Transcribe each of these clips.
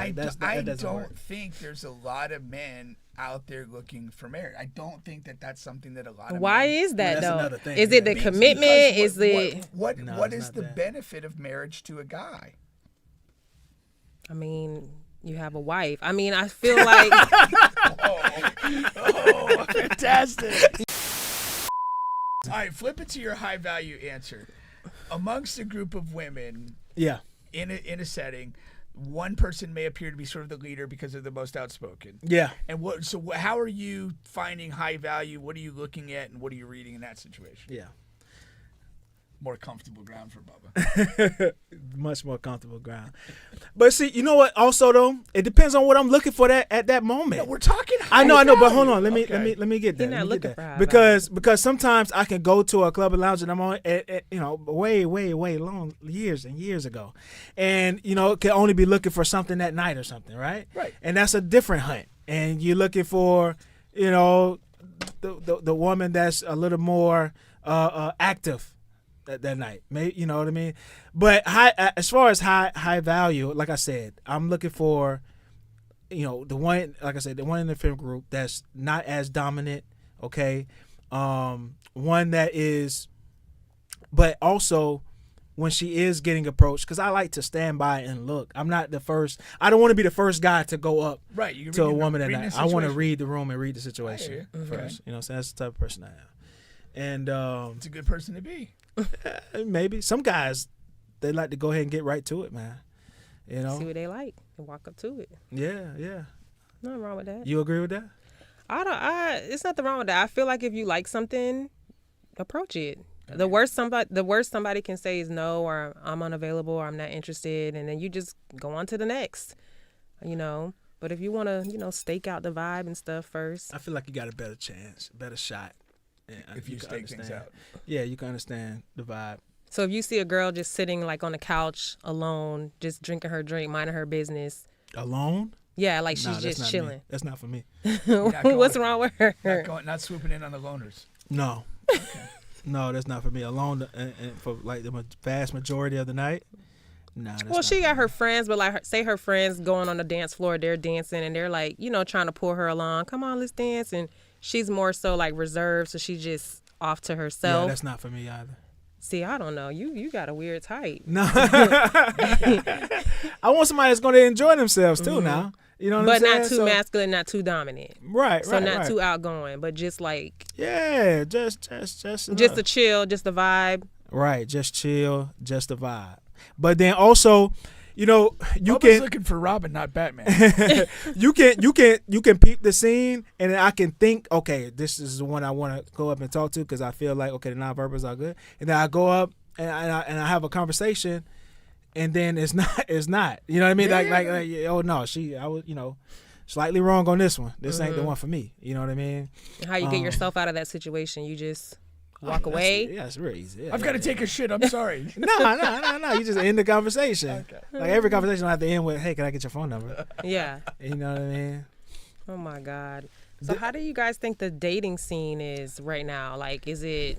I doesn't don't work. think there's a lot of men out there looking for marriage. I don't think that that's something that a lot of Why men. is that that's though? another thing, Is it the yeah. commitment? Because Is it? what No, what it's is not the that. benefit of marriage to a guy? I mean, you have a wife. I mean, I feel like Oh, fantastic. All right, flip it to your high value answer. Amongst a group of women Yeah. in a setting, one person may appear to be sort of the leader because they're the most outspoken. Yeah. And how are you finding high value? What are you looking at, and what are you reading in that situation? Yeah. More comfortable ground for Bubba. Much more comfortable ground. But see, you know what? Also, though, it depends on what I'm looking for at that moment. No, we're talking. I know, but value. hold on. Let me Okay. get that. You're not Let me looking get for that. high Because sometimes I can go to a club and lounge and I'm on way long years and years ago, and can only be looking for something that night or something, right? Right. And that's a different hunt, and you're looking for the woman that's a little more active that night. Maybe, you know what I mean? But as far as high value, like I said, I'm looking for the one, like I said, the one in the film group that's not as dominant, okay? One that is, but also when she is getting approached, because I like to stand by and look. I'm not the first. I don't want to be the first guy to go up Right, you to a reading the- woman that reading night. the I want to situation. read the room and read the I situation hear you. first. Okay. So that's the type of person I am. And It's a good person to be. maybe some guys, they like to go ahead and get right to it, man. see what they like and walk up to it. Yeah. Nothing wrong with that. You agree with that? It's nothing wrong with that. I feel like if you like something, approach it. The worst somebody can say is no, or I'm unavailable, or I'm not interested, and then you just go on to the next. But if you want to, stake out the vibe and stuff first. I feel like you got a better chance, better shot. Yeah, If you can stake things understand. out. Yeah, you can understand the vibe. So if you see a girl just sitting like on the couch alone, just drinking her drink, minding her business, Alone? yeah, like Nah, she's that's just not chilling. me. That's not for me. not going- What's wrong with her? Not swooping in on the loners. No. No, that's not for me. Alone and for like the vast majority of the night. Nah, that's Well, not she for got me. her friends, but like, say her friends going on the dance floor, they're dancing, and they're like, trying to pull her along. Come on, let's dance. And she's more so like reserved, so she's just off to Yeah, herself. that's not for me either. See, I don't know. You got a weird type. No. I want somebody that's going to enjoy themselves too now. You know what I'm But saying? not too masculine, not too dominant. Right, So right, not right. too outgoing, but just like Yeah, just just enough. a chill, just a vibe. Right, just chill, just a vibe. But then also, you Bubba's can looking for Robin, not Batman. you can peep the scene, and then I can think, okay, this is the one I want to go up and talk to because I feel like, okay, the nonverbals are good, and then I go up and I have a conversation, and then it's not, you know what I mean? Yeah. Oh no, I was slightly wrong on this one. This ain't the one for me. You know what I mean? How you get yourself out of that situation? You just walk away. Yeah, it's real easy. Yeah, I've got to take a shit. I'm sorry. No. You just end the conversation. Okay. Like every conversation I have to end with, hey, can I get your phone number? Yeah. You know what I mean? Oh my God. So how do you guys think the dating scene is right now? Like, is it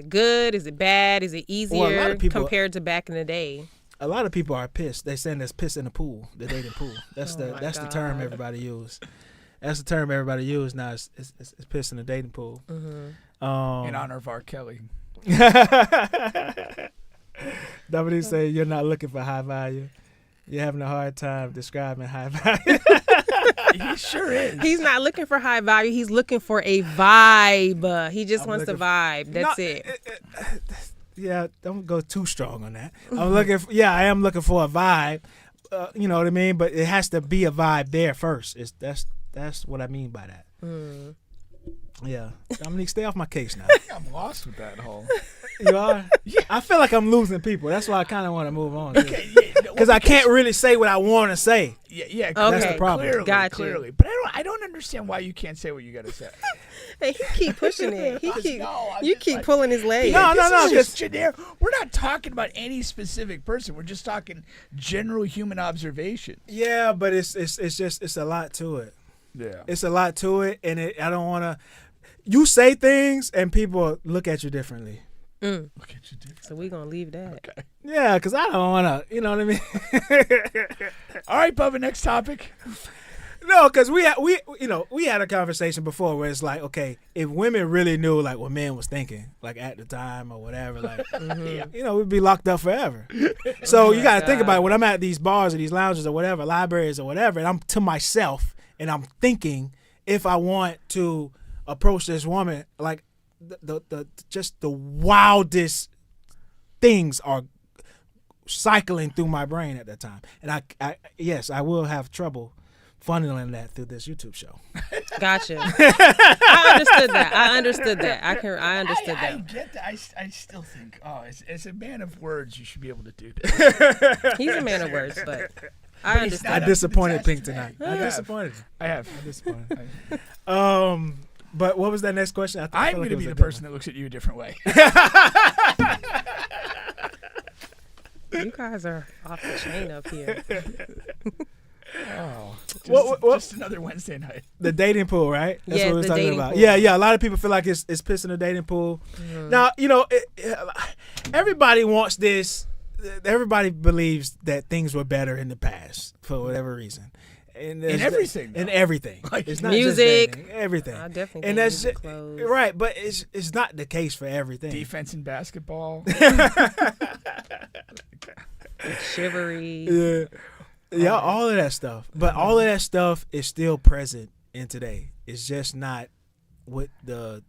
good? Is it bad? Is it easier Well, a lot of people- compared to back in the day? A lot of people are pissed. They saying there's piss in the pool, the dating pool. That's Oh my the term God. everybody use. That's the term everybody use now. It's piss in the dating pool. Mm-hmm. In honor of R. Kelly. Nobody say you're not looking for high value. You're having a hard time describing high value. He sure is. He's not looking for high value. He's looking for a vibe. He just I'm wants the looking vibe. That's No, it. Yeah, don't go too strong on that. I am looking for a vibe. You know what I mean? But it has to be a vibe there first. That's what I mean by that. Mm. Yeah, Dominique, stay off my case now. I'm lost with that whole. You are? Yeah. I feel like I'm losing people. That's why I kind of want to move on. Okay, Because I can't really say what I want to say. Yeah. Okay. That's the problem. Clearly, Got you. clearly. But I don't understand why you can't say what you got to say. Hey, he keep pushing it. I'm You just keep like- pulling his leg. No, This is just- just generic. We're not talking about any specific person. We're just talking general human observation. Yeah, but it's a lot to it. Yeah. It's a lot to it, and I don't want to. You say things, and people look at you differently. Look at you, dude. So we gonna leave that. Okay. Yeah, because I don't want to, you know what I mean? All right, Bubba, next topic. No, because we had a conversation before where it's like, okay, if women really knew like what men was thinking, like at the time or whatever, like, you know, we'd be locked up forever. So you got to think about it. When I'm at these bars or these lounges or whatever, libraries or whatever, and I'm to myself and I'm thinking if I want to approach this woman, like the just the wildest things are cycling through my brain at that time. And I yes, I will have trouble funneling that through this YouTube show. Gotcha. I understood that. I understood I that. get that. I still think, as a man of words, you should be able to do this. He's a man of words, but I he's understand. I not disappointed up to the Pink test, tonight. man. I You have. disappointed. I have. I disappointed. But what was that next question? I'm going to be the person that looks at you a different way. You guys are off the chain up here. Just another Wednesday night. The dating pool, right? That's Yeah, what we're the talking dating about. pool. Yeah. A lot of people feel like it's pissing the dating pool. Now, you know, everybody wants this. Everybody believes that things were better in the past for whatever reason. And In everything, In though. everything. Like it's not music. just dating, everything. I definitely And think that's music clothes. right, but it's not the case for everything. Defense in basketball. Chivalry. Yeah, all of that stuff. But all of that stuff is still present in today. It's just not with the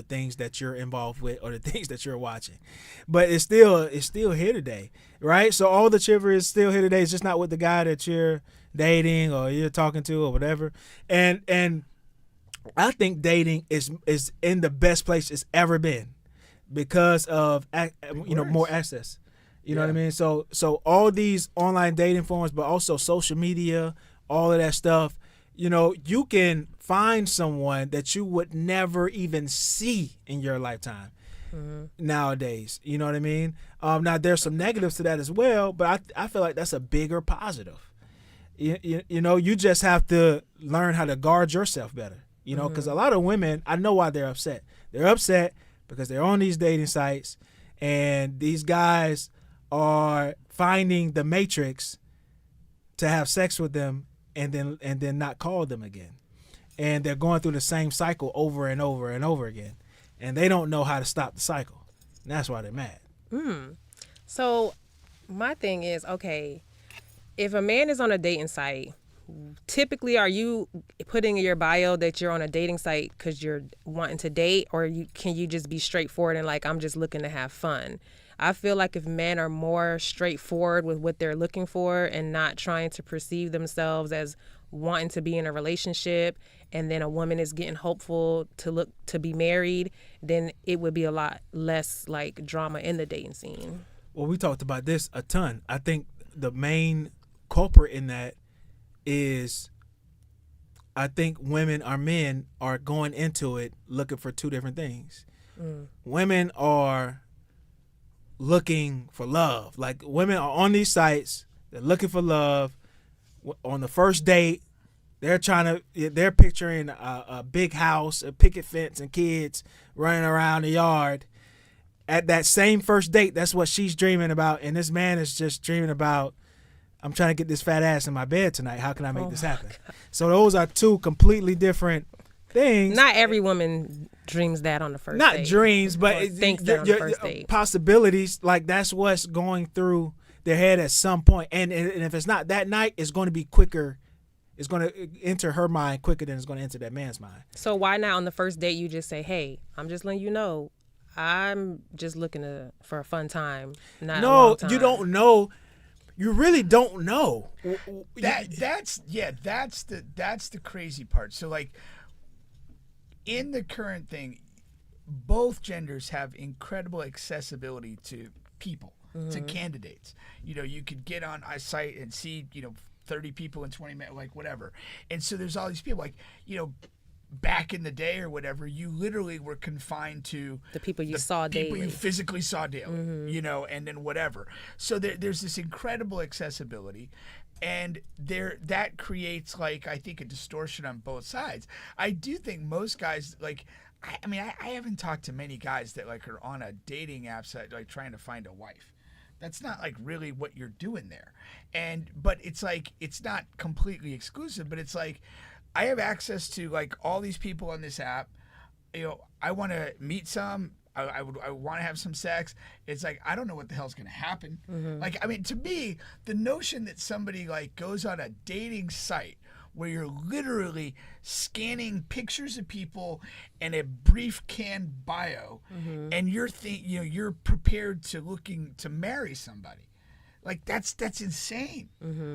things that you're involved with or the things that you're watching. But it's still here today, right? So all the chivalry is still here today. It's just not with the guy that you're dating or you're talking to or whatever. And I think dating is in the best place it's ever been because of more access. You know what I mean? So all these online dating forums, but also social media, all of that stuff, you know, you can find someone that you would never even see in your lifetime nowadays. You know what I mean? Now, there's some negatives to that as well, but I feel like that's a bigger positive. You know, you just have to learn how to guard yourself better, you know, because a lot of women, I know why they're upset. They're upset because they're on these dating sites and these guys are finding the matrix to have sex with them and then not call them again. And they're going through the same cycle over and over and over again. And they don't know how to stop the cycle. And that's why they're mad. So my thing is, okay, if a man is on a dating site, typically are you putting in your bio that you're on a dating site because you're wanting to date, or can you just be straightforward and like, I'm just looking to have fun? I feel like if men are more straightforward with what they're looking for and not trying to perceive themselves as wanting to be in a relationship, and then a woman is getting hopeful to be married, then it would be a lot less like drama in the dating scene. Well, we talked about this a ton. I think the main culprit in that is I think men are going into it looking for two different things. Women are looking for love. Like, women are on these sites, they're looking for love. On the first date, they're picturing a big house, a picket fence, and kids running around the yard. At that same first date, that's what she's dreaming about, and this man is just dreaming about, I'm trying to get this fat ass in my bed tonight. How can I make this happen? So those are two completely different things. Not every woman dreams that on the first Not date. dreams, but Or thinks that on the first date. Possibilities, like that's what's going through their head at some point. And if it's not that night, it's going to be quicker. It's going to enter her mind quicker than it's going to enter that man's mind. So why not on the first date you just say, hey, I'm just letting you know, I'm just looking for a fun time, not a long time. You don't know. You really don't know. That's the crazy part. So like in the current thing, both genders have incredible accessibility to people, to candidates. You know, you could get on a site and see, 30 people in 20 minutes, like whatever. And so there's all these people, like, back in the day or whatever, you literally were confined to the people you saw daily. People you physically saw daily, and then whatever. So there's this incredible accessibility, and that creates, like, I think, a distortion on both sides. I do think most guys, like, I mean, I haven't talked to many guys that like are on a dating app site like trying to find a wife. That's not like really what you're doing there. But it's like it's not completely exclusive, but it's like I have access to like all these people on this app. You know, I want to meet some. I want to have some sex. It's like I don't know what the hell's going to happen. Like, I mean, to me, the notion that somebody like goes on a dating site where you're literally scanning pictures of people and a brief canned bio, and you're prepared to looking to marry somebody. Like that's insane.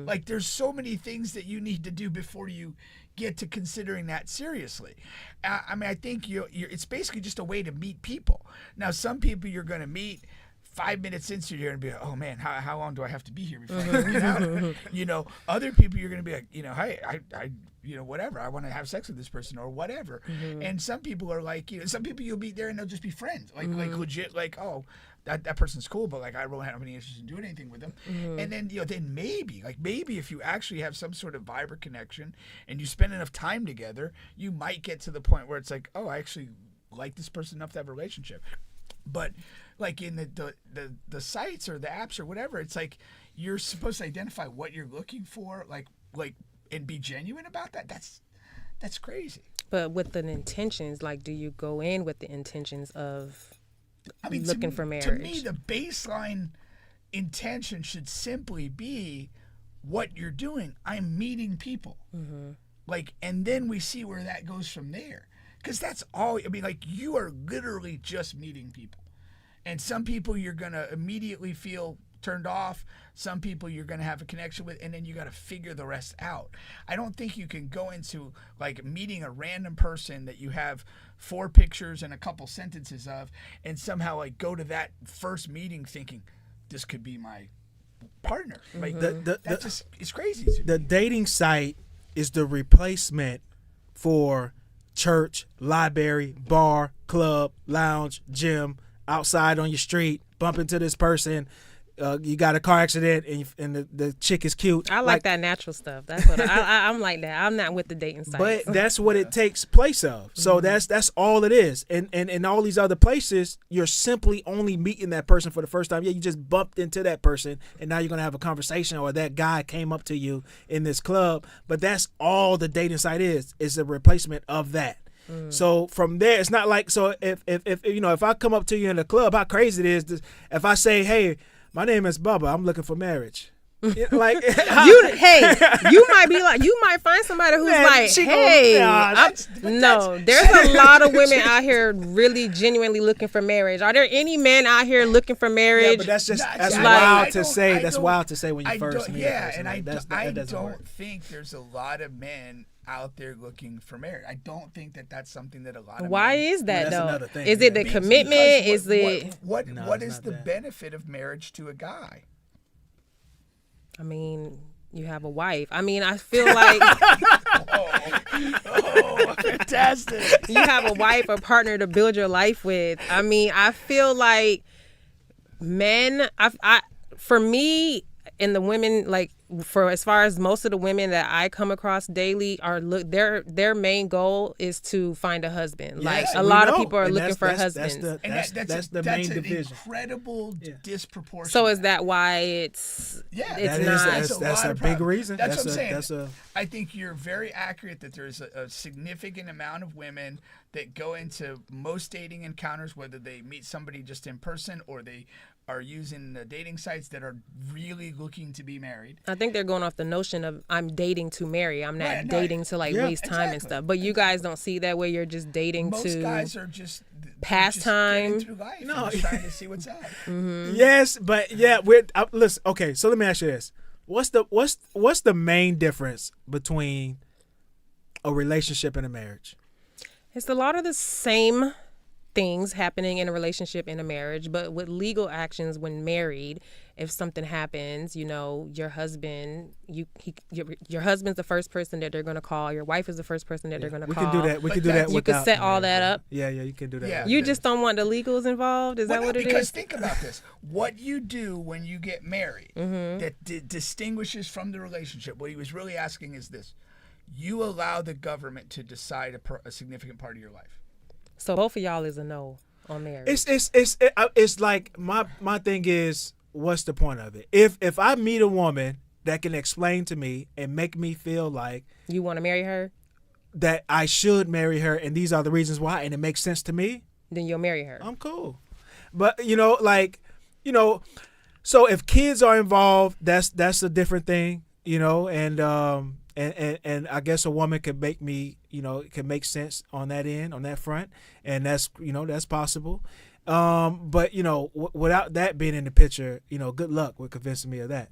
Like there's so many things that you need to do before you get to considering that seriously. I mean, I think it's basically just a way to meet people. Now, some people you're going to meet 5 minutes into you're going to be like, oh man, how long do I have to be here before I get out? You know, other people you're going to be like, you know, hey, I you know, whatever, I want to have sex with this person or whatever. And some people are like, you know, some people you'll meet there and they'll just be friends, like legit, like, oh, that person's cool, but like I really don't have any interest in doing anything with them. And then, you know, then maybe if you actually have some sort of vibrant connection and you spend enough time together, you might get to the point where it's like, oh, I actually like this person enough to have a relationship. But like in the sites or the apps or whatever, it's like you're supposed to identify what you're looking for, like and be genuine about that. That's crazy. But with the intentions, like, do you go in with the intentions of looking for marriage? To me, the baseline intention should simply be what you're doing. I'm meeting people. Like, and then we see where that goes from there. Because that's all, I mean, like, you are literally just meeting people. And some people you're going to immediately feel turned off. Some people you're going to have a connection with, and then you got to figure the rest out. I don't think you can go into like meeting a random person that you have 4 pictures and a couple sentences of and somehow like go to that first meeting thinking this could be my partner. Like it's crazy. The dating site is the replacement for church, library, bar, club, lounge, gym, outside on your street, bump into this person. You got a car accident and the chick is cute. I like that natural stuff. That's what I'm like that. I'm not with the dating sites. But that's what it takes place of. So that's all it is. And in all these other places, you're simply only meeting that person for the first time. Yeah, you just bumped into that person and now you're going to have a conversation, or that guy came up to you in this club. But that's all the dating site is a replacement of that. So from there, it's not like, so if you know, if I come up to you in the club, how crazy it is if I say, hey, my name is Bubba, I'm looking for marriage. Like you might find somebody who's like, hey, there's a lot of women out here really genuinely looking for marriage. Are there any men out here looking for marriage? Yeah, but that's wild to say. That's wild to say when you first meet a person. I don't think there's a lot of men out there looking for marriage. I don't think that's something that a lot of Why men, is that well, though? thing, is it the commitment? What is the benefit of marriage to a guy? I mean, you have a wife. I mean, I feel like fantastic. You have a wife, a partner to build your life with. I mean, I feel like men, for me and the women, like for as far as most of the women that I come across daily their main goal is to find a husband. Yes, like a lot of people are looking for husbands. That's the main an division. Incredible disproportion. So is that why it's that's a big reason. That's what I'm saying. I think you're very accurate that there's a significant amount of women that go into most dating encounters, whether they meet somebody just in person or they are using the dating sites that are really looking to be married. I think they're going off the notion of I'm dating to marry. I'm not dating to waste time and stuff. But you guys don't see that way. You're just dating most guys are just pastime. Through life and just trying to see what's up. Yes, but listen. Okay, so let me ask you this: what's the main difference between a relationship and a marriage? It's a lot of the same things happening in a relationship and a marriage, but with legal actions when married, if something happens, you know, your husband, your husband's the first person that they're going to call. Your wife is the first person that they're going to call. We can do that. We can do that. You can set all that up. Yeah, you can do that. Yeah, you just don't want the legals involved. Is that what it is? Because think about this: what you do when you get married that distinguishes from the relationship. What he was really asking is this: you allow the government to decide a significant part of your life. So both of y'all is a no on marriage. It's like my thing is, what's the point of it? If I meet a woman that can explain to me and make me feel like You want to marry her? that I should marry her, and these are the reasons why, and it makes sense to me, Then you'll marry her. I'm cool. But so if kids are involved, that's a different thing, and I guess a woman could make me, can make sense on that end, on that front, and that's possible. But without that being in the picture, good luck with convincing me of that.